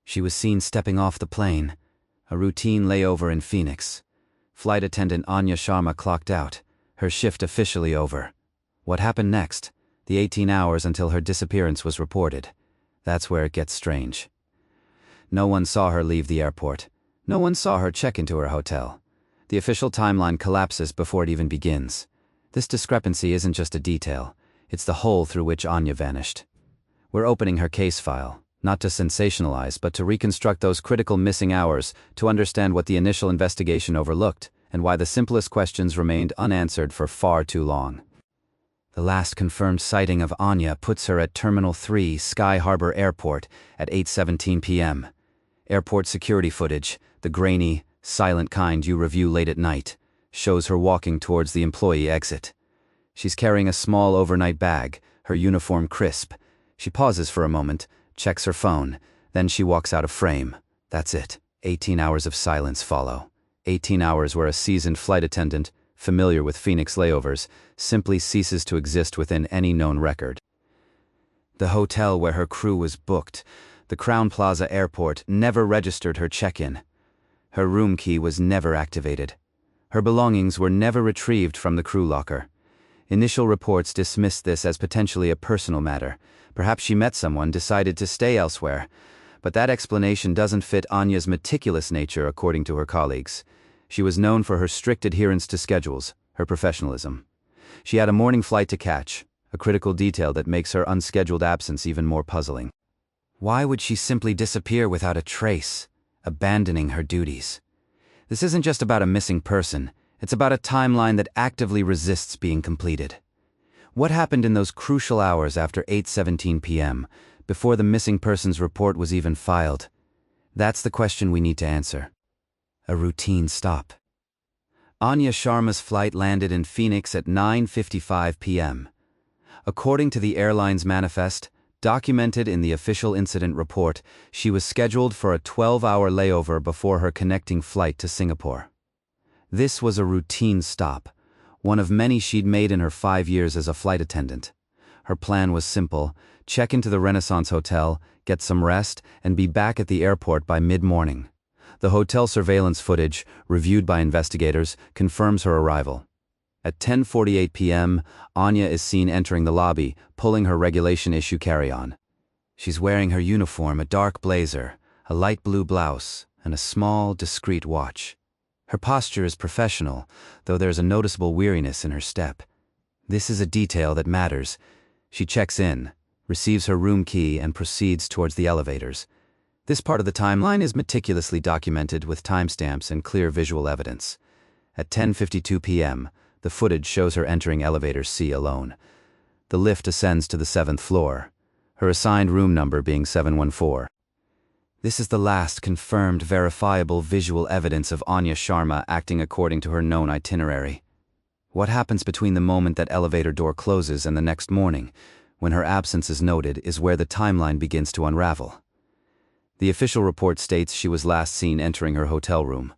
She was seen stepping off the plane. A routine layover in Phoenix. Flight attendant Anya Sharma clocked out, her shift officially over. What happened next? The 18 hours until her disappearance was reported. That's where it gets strange. No one saw her leave the airport. No one saw her check into her hotel. The official timeline collapses before it even begins. This discrepancy isn't just a detail. It's the hole through which Anya vanished. We're opening her case file, not to sensationalize, but to reconstruct those critical missing hours, to understand what the initial investigation overlooked, and why the simplest questions remained unanswered for far too long. The last confirmed sighting of Anya puts her at Terminal 3, Sky Harbor Airport, at 8:17 p.m. Airport security footage, the grainy, silent kind you review late at night, shows her walking towards the employee exit. She's carrying a small overnight bag, her uniform crisp. She pauses for a moment, checks her phone, then she walks out of frame. That's it. 18 hours of silence follow. 18 hours where a seasoned flight attendant, familiar with Phoenix layovers, simply ceases to exist within any known record. The hotel where her crew was booked, the Crowne Plaza Airport, never registered her check-in. Her room key was never activated. Her belongings were never retrieved from the crew locker. Initial reports dismissed this as potentially a personal matter. Perhaps she met someone, decided to stay elsewhere. But that explanation doesn't fit Anya's meticulous nature, according to her colleagues. She was known for her strict adherence to schedules, her professionalism. She had a morning flight to catch, a critical detail that makes her unscheduled absence even more puzzling. Why would she simply disappear without a trace, abandoning her duties? This isn't just about a missing person, it's about a timeline that actively resists being completed. What happened in those crucial hours after 8:17 p.m., before the missing persons report was even filed? That's the question we need to answer. A routine stop. Anya Sharma's flight landed in Phoenix at 9:55 p.m. According to the airline's manifest, documented in the official incident report, she was scheduled for a 12-hour layover before her connecting flight to Singapore. This was a routine stop, one of many she'd made in her 5 years as a flight attendant. Her plan was simple: check into the Renaissance Hotel, get some rest, and be back at the airport by mid-morning. The hotel surveillance footage, reviewed by investigators, confirms her arrival. At 10:48 p.m., Anya is seen entering the lobby, pulling her regulation-issue carry-on. She's wearing her uniform, a dark blazer, a light blue blouse, and a small, discreet watch. Her posture is professional, though there's a noticeable weariness in her step. This is a detail that matters. She checks in, receives her room key, and proceeds towards the elevators. This part of the timeline is meticulously documented with timestamps and clear visual evidence. At 10:52 p.m., the footage shows her entering elevator C alone. The lift ascends to the 7th floor, her assigned room number being 714. This is the last confirmed, verifiable visual evidence of Anya Sharma acting according to her known itinerary. What happens between the moment that elevator door closes and the next morning, when her absence is noted, is where the timeline begins to unravel. The official report states she was last seen entering her hotel room.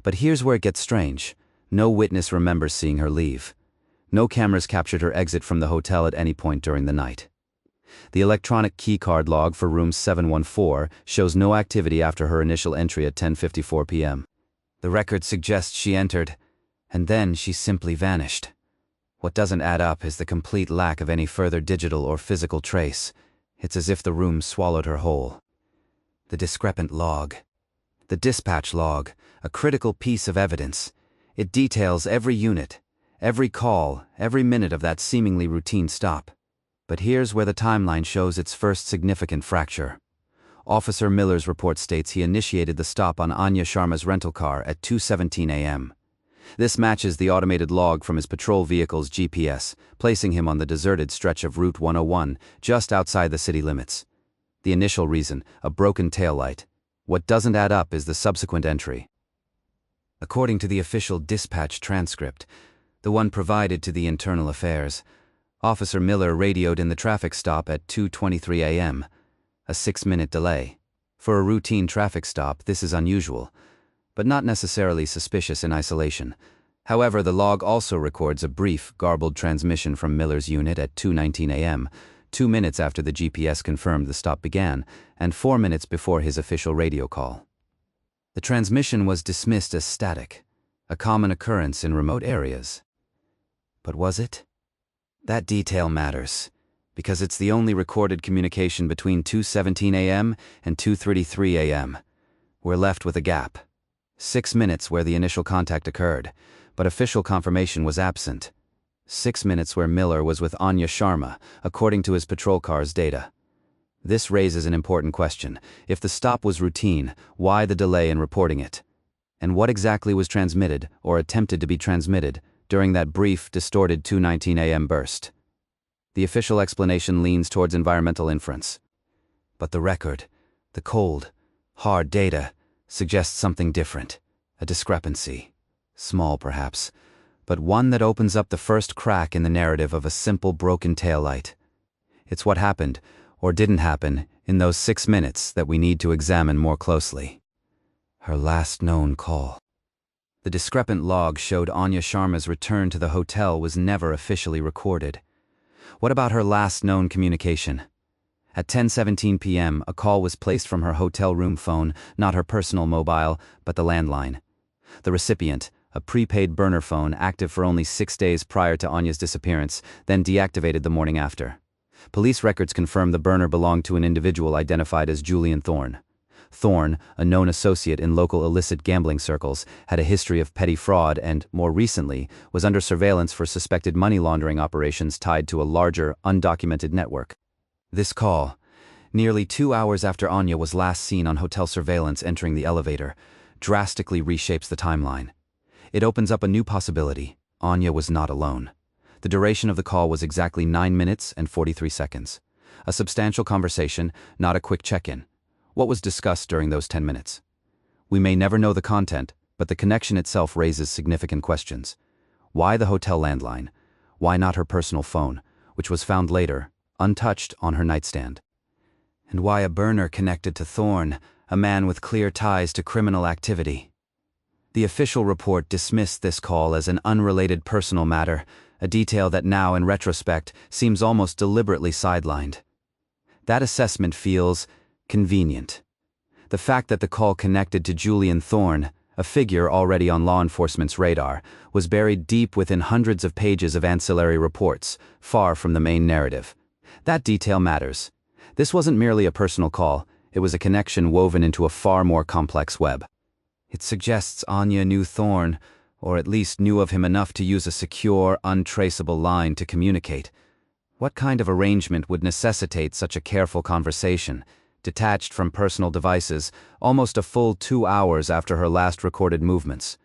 But here's where it gets strange. No witness remembers seeing her leave. No cameras captured her exit from the hotel at any point during the night. The electronic keycard log for room 714 shows no activity after her initial entry at 10:54 p.m. The record suggests she entered, and then she simply vanished. What doesn't add up is the complete lack of any further digital or physical trace. It's as if the room swallowed her whole. The discrepant log. The dispatch log, a critical piece of evidence. It details every unit, every call, every minute of that seemingly routine stop. But here's where the timeline shows its first significant fracture. Officer Miller's report states he initiated the stop on Anya Sharma's rental car at 2:17 a.m. This matches the automated log from his patrol vehicle's GPS, placing him on the deserted stretch of Route 101, just outside the city limits. The initial reason, a broken taillight. What doesn't add up is the subsequent entry. According to the official dispatch transcript, the one provided to the Internal Affairs, Officer Miller radioed in the traffic stop at 2:23 a.m., a 6-minute delay. For a routine traffic stop, this is unusual, but not necessarily suspicious in isolation. However, the log also records a brief, garbled transmission from Miller's unit at 2:19 a.m., 2 minutes after the GPS confirmed the stop began, and 4 minutes before his official radio call. The transmission was dismissed as static, a common occurrence in remote areas. But was it? That detail matters, because it's the only recorded communication between 2:17 a.m. and 2:33 a.m. We're left with a gap. 6 minutes where the initial contact occurred, but official confirmation was absent. 6 minutes where Miller was with Anya Sharma, according to his patrol car's data. This raises an important question. If the stop was routine, why the delay in reporting it? And what exactly was transmitted, or attempted to be transmitted, during that brief, distorted 2:19 a.m. burst? The official explanation leans towards environmental inference. But the record, the cold, hard data, suggests something different, a discrepancy. Small, perhaps, but one that opens up the first crack in the narrative of a simple broken taillight. It's what happened, or didn't happen, in those 6 minutes that we need to examine more closely. Her last known call. The discrepant log showed Anya Sharma's return to the hotel was never officially recorded. What about her last known communication? At 10:17 p.m., a call was placed from her hotel room phone, not her personal mobile, but the landline. The recipient, a prepaid burner phone active for only 6 days prior to Anya's disappearance, then deactivated the morning after. Police records confirm the burner belonged to an individual identified as Julian Thorne. Thorne, a known associate in local illicit gambling circles, had a history of petty fraud and, more recently, was under surveillance for suspected money laundering operations tied to a larger, undocumented network. This call, nearly 2 hours after Anya was last seen on hotel surveillance entering the elevator, drastically reshapes the timeline. It opens up a new possibility. Anya was not alone. The duration of the call was exactly 9 minutes and 43 seconds. A substantial conversation, not a quick check-in. What was discussed during those 10 minutes? We may never know the content, but the connection itself raises significant questions. Why the hotel landline? Why not her personal phone, which was found later, untouched, on her nightstand? And why a burner connected to Thorne, a man with clear ties to criminal activity? The official report dismissed this call as an unrelated personal matter, a detail that now, in retrospect, seems almost deliberately sidelined. That assessment feels convenient. The fact that the call connected to Julian Thorne, a figure already on law enforcement's radar, was buried deep within hundreds of pages of ancillary reports, far from the main narrative. That detail matters. This wasn't merely a personal call, it was a connection woven into a far more complex web. It suggests Anya knew Thorne, or at least knew of him enough to use a secure, untraceable line to communicate. What kind of arrangement would necessitate such a careful conversation, detached from personal devices, almost a full 2 hours after her last recorded movements?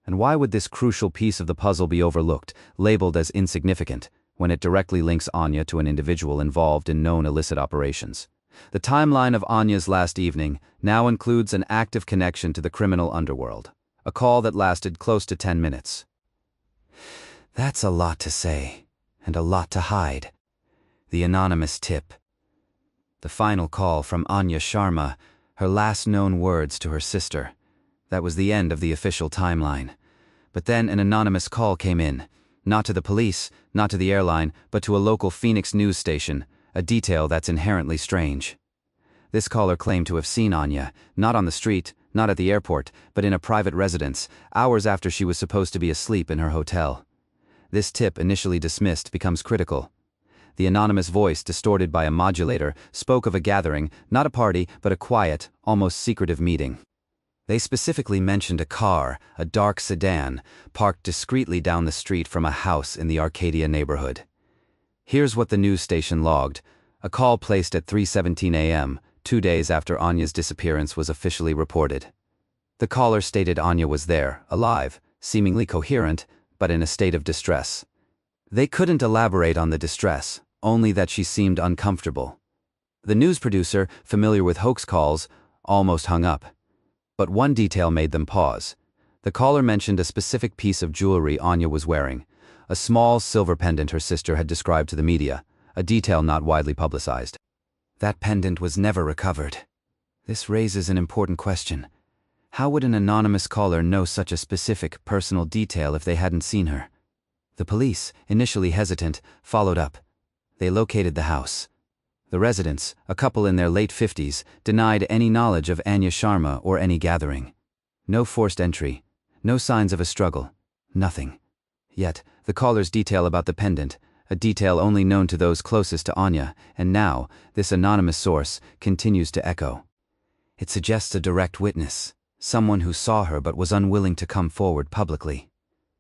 And why would this crucial piece of the puzzle be overlooked, labeled as insignificant, when it directly links Anya to an individual involved in known illicit operations? The timeline of Anya's last evening now includes an active connection to the criminal underworld, a call that lasted close to 10 minutes. That's a lot to say, and a lot to hide. The anonymous tip. The final call from Anya Sharma, her last known words to her sister. That was the end of the official timeline. But then an anonymous call came in, not to the police, not to the airline, but to a local Phoenix news station, a detail that's inherently strange. This caller claimed to have seen Anya, not on the street, not at the airport, but in a private residence, hours after she was supposed to be asleep in her hotel. This tip, initially dismissed, becomes critical. The anonymous voice, distorted by a modulator, spoke of a gathering, not a party, but a quiet, almost secretive meeting. They specifically mentioned a car, a dark sedan, parked discreetly down the street from a house in the Arcadia neighborhood. Here's what the news station logged. A call placed at 3:17 a.m., 2 days after Anya's disappearance was officially reported. The caller stated Anya was there, alive, seemingly coherent, but in a state of distress. They couldn't elaborate on the distress, only that she seemed uncomfortable. The news producer, familiar with hoax calls, almost hung up. But one detail made them pause. The caller mentioned a specific piece of jewelry Anya was wearing, a small silver pendant her sister had described to the media, a detail not widely publicized. That pendant was never recovered. This raises an important question. How would an anonymous caller know such a specific, personal detail if they hadn't seen her? The police, initially hesitant, followed up. They located the house, The residents, a couple in their late 50s, denied any knowledge of Anya Sharma or any gathering. No forced entry, no signs of a struggle, nothing. Yet, the callers detail about the pendant, a detail only known to those closest to Anya, and now, this anonymous source, continues to echo. It suggests a direct witness, someone who saw her but was unwilling to come forward publicly.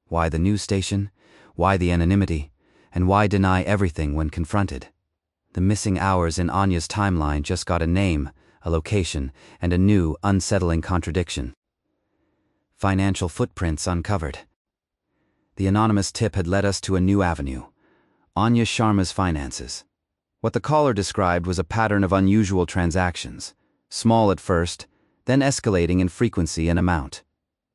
Why the news station? Why the anonymity? And why deny everything when confronted? The missing hours in Anya's timeline just got a name, a location, and a new, unsettling contradiction. Financial footprints uncovered. The anonymous tip had led us to a new avenue. Anya Sharma's finances. What the caller described was a pattern of unusual transactions, small at first, then escalating in frequency and amount.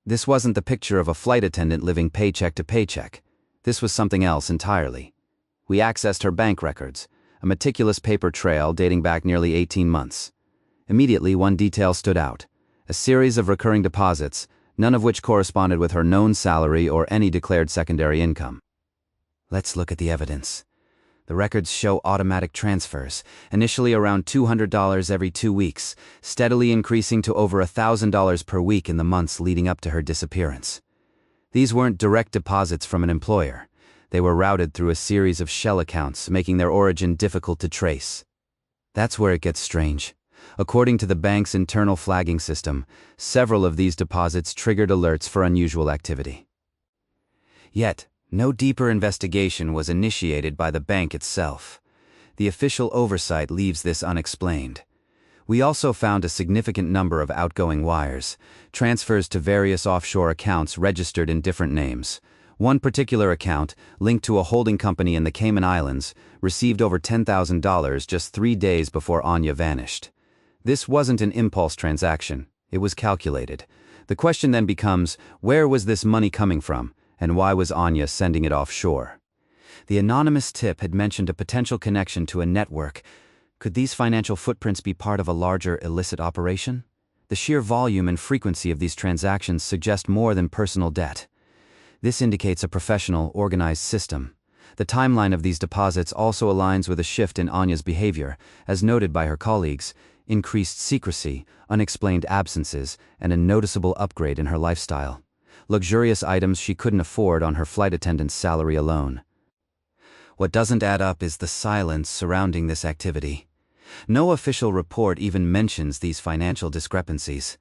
This wasn't the picture of a flight attendant living paycheck to paycheck. This was something else entirely. We accessed her bank records, a meticulous paper trail dating back nearly 18 months. Immediately, one detail stood out: a series of recurring deposits, none of which corresponded with her known salary or any declared secondary income. Let's look at the evidence. The records show automatic transfers, initially around $200 every 2 weeks, steadily increasing to over $1,000 per week in the months leading up to her disappearance. These weren't direct deposits from an employer. They were routed through a series of shell accounts, making their origin difficult to trace. That's where it gets strange. According to the bank's internal flagging system, several of these deposits triggered alerts for unusual activity. Yet, no deeper investigation was initiated by the bank itself. The official oversight leaves this unexplained. We also found a significant number of outgoing wires, transfers to various offshore accounts registered in different names. One particular account, linked to a holding company in the Cayman Islands, received over $10,000 just 3 days before Anya vanished. This wasn't an impulse transaction, it was calculated. The question then becomes, where was this money coming from, and why was Anya sending it offshore? The anonymous tip had mentioned a potential connection to a network. Could these financial footprints be part of a larger illicit operation? The sheer volume and frequency of these transactions suggest more than personal debt. This indicates a professional, organized system. The timeline of these deposits also aligns with a shift in Anya's behavior, as noted by her colleagues: increased secrecy, unexplained absences, and a noticeable upgrade in her lifestyle. Luxurious items she couldn't afford on her flight attendant's salary alone. What doesn't add up is the silence surrounding this activity. No official report even mentions these financial discrepancies.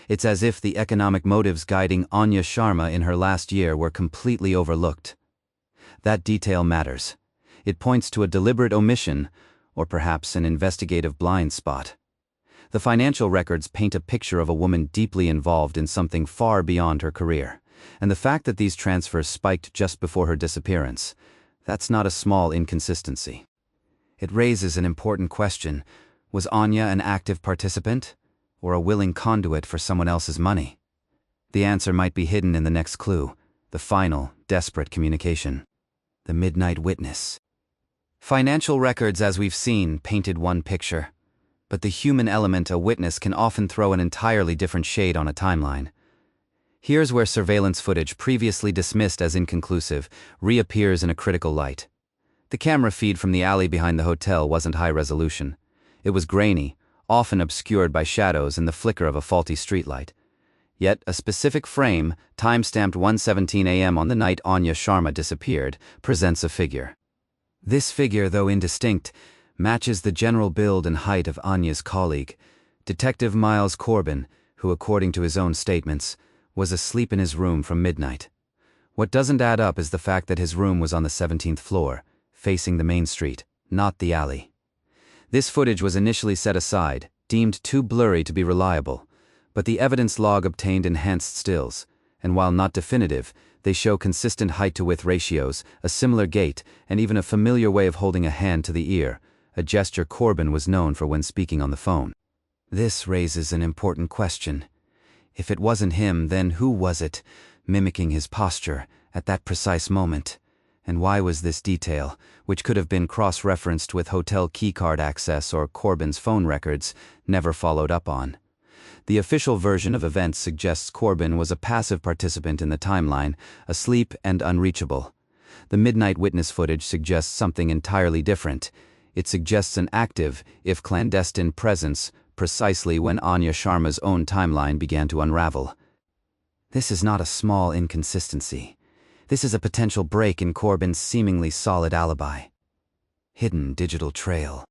It's as if the economic motives guiding Anya Sharma in her last year were completely overlooked. That detail matters. It points to a deliberate omission, or perhaps an investigative blind spot. The financial records paint a picture of a woman deeply involved in something far beyond her career, and the fact that these transfers spiked just before her disappearance, that's not a small inconsistency. It raises an important question: was Anya an active participant, or a willing conduit for someone else's money? The answer might be hidden in the next clue, the final, desperate communication. The midnight witness. Financial records, as we've seen, painted one picture. But the human element a witness can often throw an entirely different shade on a timeline. Here's where surveillance footage previously dismissed as inconclusive reappears in a critical light. The camera feed from the alley behind the hotel wasn't high resolution. It was grainy, often obscured by shadows and the flicker of a faulty streetlight. Yet a specific frame, time-stamped 1:17 a.m. on the night Anya Sharma disappeared, presents a figure. This figure, though indistinct, matches the general build and height of Anya's colleague, Detective Miles Corbin, who, according to his own statements, was asleep in his room from midnight. What doesn't add up is the fact that his room was on the 17th floor, facing the main street, not the alley. This footage was initially set aside, deemed too blurry to be reliable, but the evidence log obtained enhanced stills, and while not definitive, they show consistent height-to-width ratios, a similar gait, and even a familiar way of holding a hand to the ear, a gesture Corbin was known for when speaking on the phone. This raises an important question. If it wasn't him, then who was it, mimicking his posture, at that precise moment? And why was this detail, which could have been cross-referenced with hotel keycard access or Corbin's phone records, never followed up on? The official version of events suggests Corbin was a passive participant in the timeline, asleep and unreachable. The midnight witness footage suggests something entirely different. It suggests an active, if clandestine, presence precisely when Anya Sharma's own timeline began to unravel. This is not a small inconsistency. This is a potential break in Corbin's seemingly solid alibi. Hidden digital trail.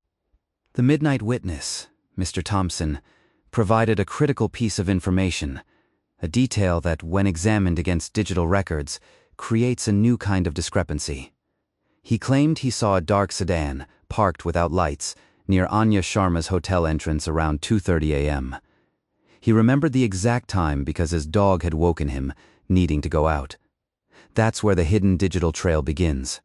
The midnight witness, Mr. Thompson, provided a critical piece of information, a detail that, when examined against digital records, creates a new kind of discrepancy. He claimed he saw a dark sedan, parked without lights, near Anya Sharma's hotel entrance around 2:30 a.m. He remembered the exact time because his dog had woken him, needing to go out. That's where the hidden digital trail begins.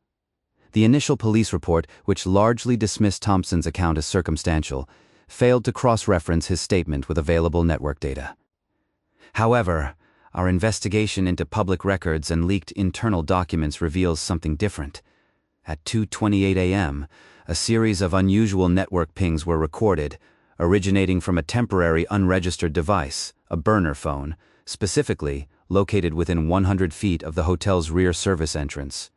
The initial police report, which largely dismissed Thompson's account as circumstantial, failed to cross-reference his statement with available network data. However, our investigation into public records and leaked internal documents reveals something different. At 2:28 a.m., a series of unusual network pings were recorded, originating from a temporary unregistered device, a burner phone, specifically located within 100 feet of the hotel's rear service entrance.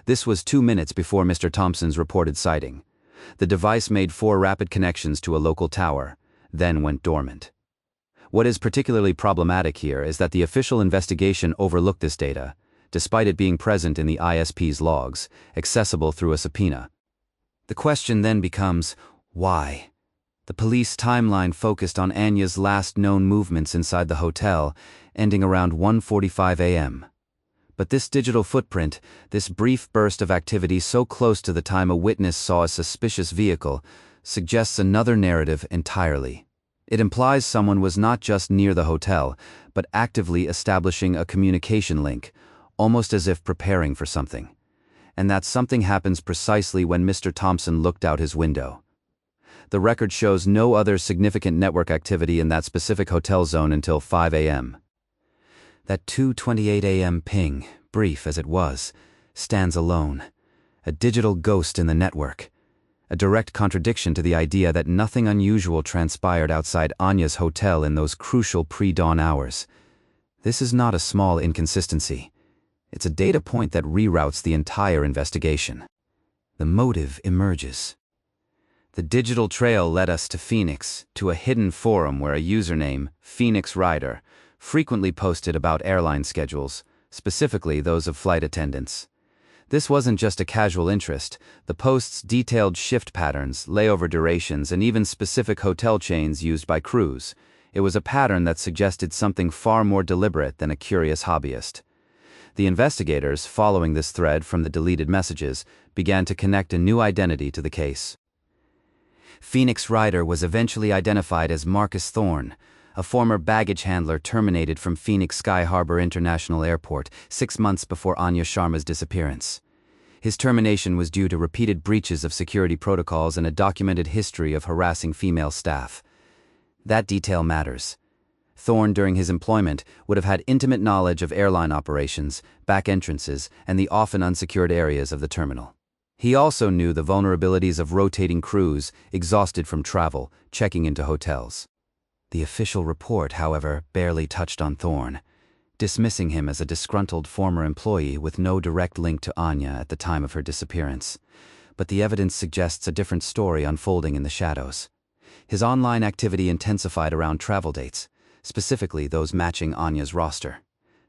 This was 2 minutes before Mr. Thompson's reported sighting. The device made 4 rapid connections to a local tower, then went dormant. What is particularly problematic here is that the official investigation overlooked this data, despite it being present in the ISP's logs, accessible through a subpoena. The question then becomes, why? The police timeline focused on Anya's last known movements inside the hotel, ending around 1:45 a.m. But this digital footprint, this brief burst of activity so close to the time a witness saw a suspicious vehicle, suggests another narrative entirely. It implies someone was not just near the hotel, but actively establishing a communication link, almost as if preparing for something. And that something happens precisely when Mr. Thompson looked out his window. The record shows no other significant network activity in that specific hotel zone until 5 a.m. That 2:28 a.m. ping, brief as it was, stands alone, a digital ghost in the network, a direct contradiction to the idea that nothing unusual transpired outside Anya's hotel in those crucial pre-dawn hours. This is not a small inconsistency. It's a data point that reroutes the entire investigation. The motive emerges. The digital trail led us to Phoenix, to a hidden forum where a username, Phoenix Rider, frequently posted about airline schedules, specifically those of flight attendants. This wasn't just a casual interest. The posts detailed shift patterns, layover durations, and even specific hotel chains used by crews. It was a pattern that suggested something far more deliberate than a curious hobbyist. The investigators, following this thread from the deleted messages, began to connect a new identity to the case. Phoenix Rider was eventually identified as Marcus Thorne, a former baggage handler terminated from Phoenix Sky Harbor International Airport 6 months before Anya Sharma's disappearance. His termination was due to repeated breaches of security protocols and a documented history of harassing female staff. That detail matters. Thorne, during his employment, would have had intimate knowledge of airline operations, back entrances, and the often unsecured areas of the terminal. He also knew the vulnerabilities of rotating crews, exhausted from travel, checking into hotels. The official report, however, barely touched on Thorne, dismissing him as a disgruntled former employee with no direct link to Anya at the time of her disappearance. But the evidence suggests a different story unfolding in the shadows. His online activity intensified around travel dates, specifically those matching Anya's roster.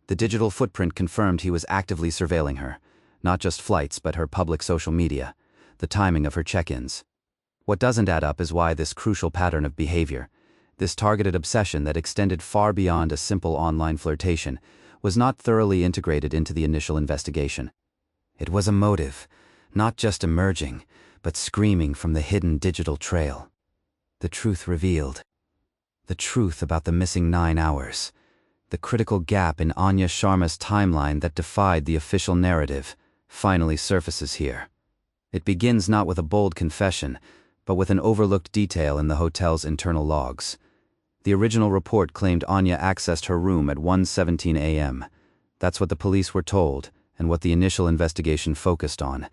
The digital footprint confirmed he was actively surveilling her, not just flights but her public social media, the timing of her check-ins. What doesn't add up is why this crucial pattern of behavior, this targeted obsession that extended far beyond a simple online flirtation, was not thoroughly integrated into the initial investigation. It was a motive, not just emerging, but screaming from the hidden digital trail. The truth revealed. The truth about the missing 9 hours. The critical gap in Anya Sharma's timeline that defied the official narrative, finally surfaces here. It begins not with a bold confession, but with an overlooked detail in the hotel's internal logs. The original report claimed Anya accessed her room at 1:17 a.m. That's what the police were told, and what the initial investigation focused on.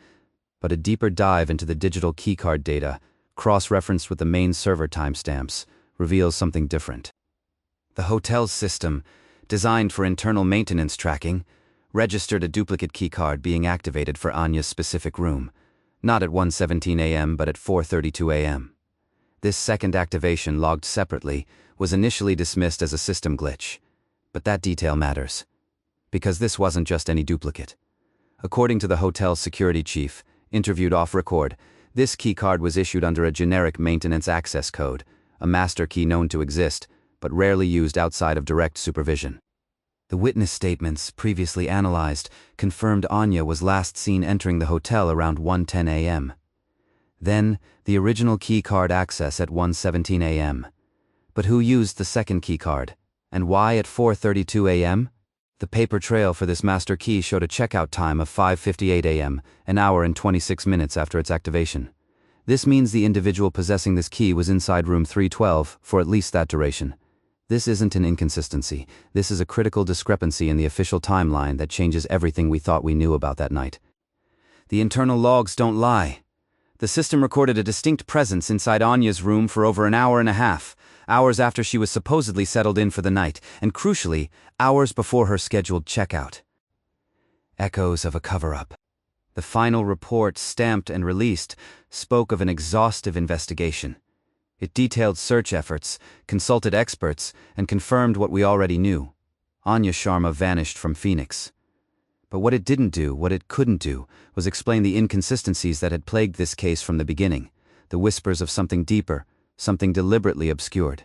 But a deeper dive into the digital keycard data, cross-referenced with the main server timestamps, reveals something different. The hotel's system, designed for internal maintenance tracking, registered a duplicate keycard being activated for Anya's specific room, Not at 1:17 a.m. but at 4:32 a.m. This second activation, logged separately, was initially dismissed as a system glitch. But that detail matters, because this wasn't just any duplicate. According to the hotel's security chief, interviewed off-record, this keycard was issued under a generic maintenance access code, a master key known to exist, but rarely used outside of direct supervision. The witness statements, previously analyzed, confirmed Anya was last seen entering the hotel around 1:10 a.m. Then, the original keycard access at 1:17 a.m. But who used the second keycard? And why at 4:32 a.m.? The paper trail for this master key showed a checkout time of 5:58 a.m., an hour and 26 minutes after its activation. This means the individual possessing this key was inside room 312 for at least that duration. This isn't an inconsistency. This is a critical discrepancy in the official timeline that changes everything we thought we knew about that night. The internal logs don't lie. The system recorded a distinct presence inside Anya's room for over an hour and a half, hours after she was supposedly settled in for the night, and crucially, hours before her scheduled checkout. Echoes of a cover-up. The final report, stamped and released, spoke of an exhaustive investigation. It detailed search efforts, consulted experts, and confirmed what we already knew. Anya Sharma vanished from Phoenix. But what it didn't do, what it couldn't do, was explain the inconsistencies that had plagued this case from the beginning, the whispers of something deeper, something deliberately obscured.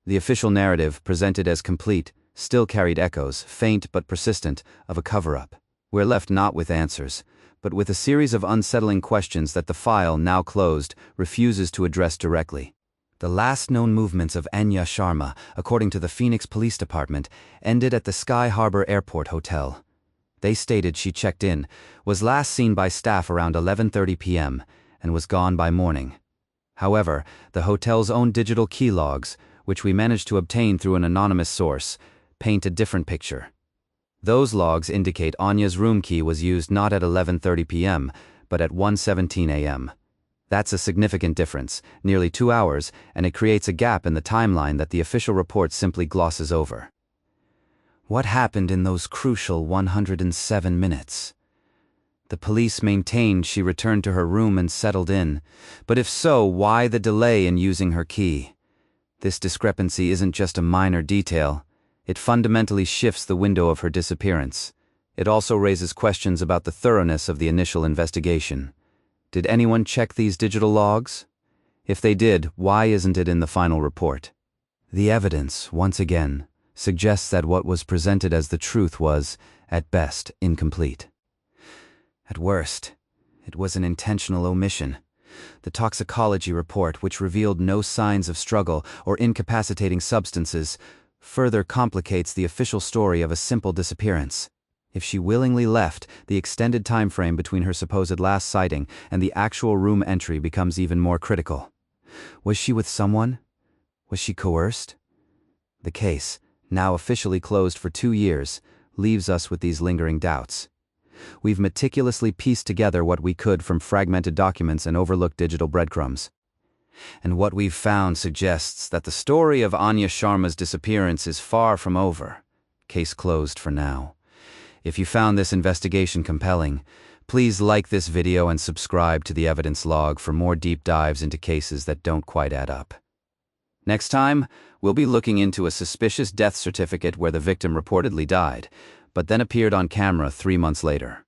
The official narrative, presented as complete, still carried echoes, faint but persistent, of a cover-up. We're left not with answers, but with a series of unsettling questions that the file, now closed, refuses to address directly. The last known movements of Anya Sharma, according to the Phoenix Police Department, ended at the Sky Harbor Airport Hotel. They stated she checked in, was last seen by staff around 11:30 p.m., and was gone by morning. However, the hotel's own digital key logs, which we managed to obtain through an anonymous source, paint a different picture. Those logs indicate Anya's room key was used not at 11:30 p.m., but at 1:17 a.m. That's a significant difference, nearly 2 hours, and it creates a gap in the timeline that the official report simply glosses over. What happened in those crucial 107 minutes? The police maintained she returned to her room and settled in, but if so, why the delay in using her key? This discrepancy isn't just a minor detail. It fundamentally shifts the window of her disappearance. It also raises questions about the thoroughness of the initial investigation. Did anyone check these digital logs? If they did, why isn't it in the final report? The evidence, once again, suggests that what was presented as the truth was, at best, incomplete. At worst, it was an intentional omission. The toxicology report, which revealed no signs of struggle or incapacitating substances, further complicates the official story of a simple disappearance. If she willingly left, the extended time frame between her supposed last sighting and the actual room entry becomes even more critical. Was she with someone? Was she coerced? The case, now officially closed for 2 years, leaves us with these lingering doubts. We've meticulously pieced together what we could from fragmented documents and overlooked digital breadcrumbs. And what we've found suggests that the story of Anya Sharma's disappearance is far from over. Case closed for now. If you found this investigation compelling, please like this video and subscribe to the evidence log for more deep dives into cases that don't quite add up. Next time, we'll be looking into a suspicious death certificate where the victim reportedly died, but then appeared on camera 3 months later.